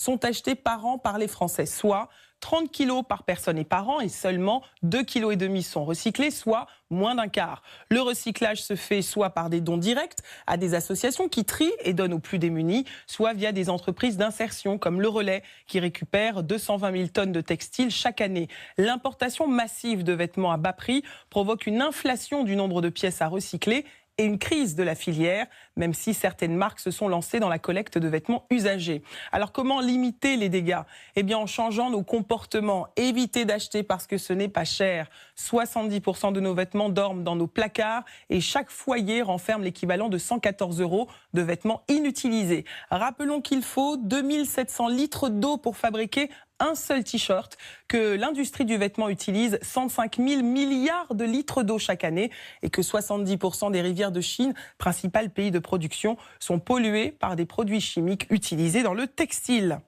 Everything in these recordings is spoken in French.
sont achetés par an par les Français, soit 30 kilos par personne et par an, et seulement 2,5 kg sont recyclés, soit moins d'un quart. Le recyclage se fait soit par des dons directs à des associations qui trient et donnent aux plus démunis, soit via des entreprises d'insertion comme Le Relais qui récupère 220 000 tonnes de textiles chaque année. L'importation massive de vêtements à bas prix provoque une inflation du nombre de pièces à recycler et une crise de la filière, même si certaines marques se sont lancées dans la collecte de vêtements usagés. Alors comment limiter les dégâts? Eh bien en changeant nos comportements, éviter d'acheter parce que ce n'est pas cher. 70% de nos vêtements dorment dans nos placards et chaque foyer renferme l'équivalent de 114 € de vêtements inutilisés. Rappelons qu'il faut 2700 litres d'eau pour fabriquer un seul t-shirt, que l'industrie du vêtement utilise 105 000 milliards de litres d'eau chaque année et que 70% des rivières de Chine, principal pays de production, sont polluées par des produits chimiques utilisés dans le textile.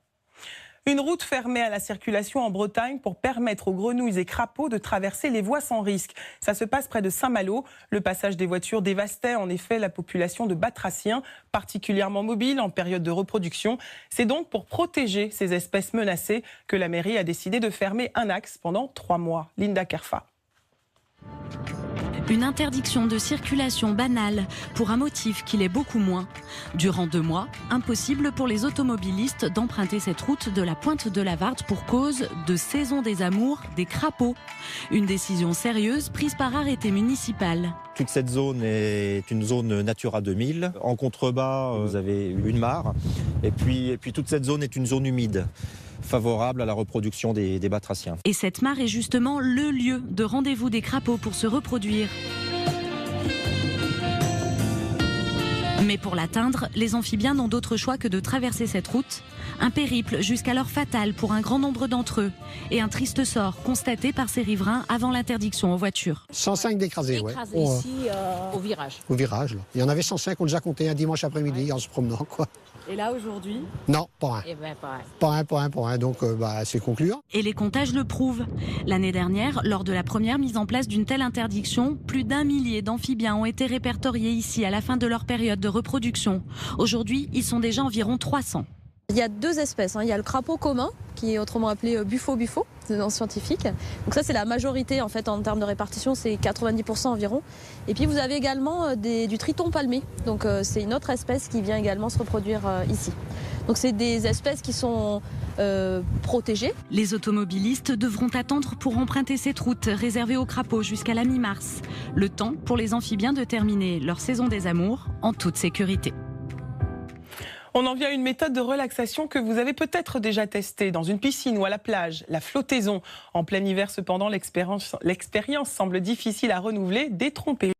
Une route fermée à la circulation en Bretagne pour permettre aux grenouilles et crapauds de traverser les voies sans risque. Ça se passe près de Saint-Malo. Le passage des voitures dévastait en effet la population de batraciens, particulièrement mobiles en période de reproduction. C'est donc pour protéger ces espèces menacées que la mairie a décidé de fermer un axe pendant 3 mois. Linda Kerfa. Une interdiction de circulation banale pour un motif qui l'est beaucoup moins. Durant 2 mois, impossible pour les automobilistes d'emprunter cette route de la Pointe de la Varde pour cause de saison des amours des crapauds. Une décision sérieuse prise par arrêté municipal. Toute cette zone est une zone Natura 2000. En contrebas, vous avez une mare. Et puis toute cette zone est une zone humide, favorable à la reproduction des batraciens. Et cette mare est justement le lieu de rendez-vous des crapauds pour se reproduire. Mais pour l'atteindre, les amphibiens n'ont d'autre choix que de traverser cette route. Un périple jusqu'alors fatal pour un grand nombre d'entre eux. Et un triste sort constaté par ces riverains avant l'interdiction aux voitures. 105 d'écrasés, oui. Ici, au virage. Au virage, là. Il y en avait 105, on les a comptés un dimanche après-midi en se promenant, quoi. Et là, aujourd'hui? Non, pas un. Eh ben, pareil. Pas un, donc c'est concluant. Et les comptages le prouvent. L'année dernière, lors de la première mise en place d'une telle interdiction, plus d'1 millier d'amphibiens ont été répertoriés ici à la fin de leur période de reproduction. Aujourd'hui, ils sont déjà environ 300. Il y a 2 espèces. Il y a le crapaud commun, qui est autrement appelé buffo, c'est le nom scientifique. Donc ça, c'est la majorité en fait en termes de répartition, c'est 90% environ. Et puis vous avez également du triton palmé. Donc c'est une autre espèce qui vient également se reproduire ici. Donc c'est des espèces qui sont protégées. Les automobilistes devront attendre pour emprunter cette route réservée aux crapauds jusqu'à la mi-mars. Le temps pour les amphibiens de terminer leur saison des amours en toute sécurité. On en vient à une méthode de relaxation que vous avez peut-être déjà testée dans une piscine ou à la plage, la flottaison. En plein hiver cependant, l'expérience semble difficile à renouveler, détrompée.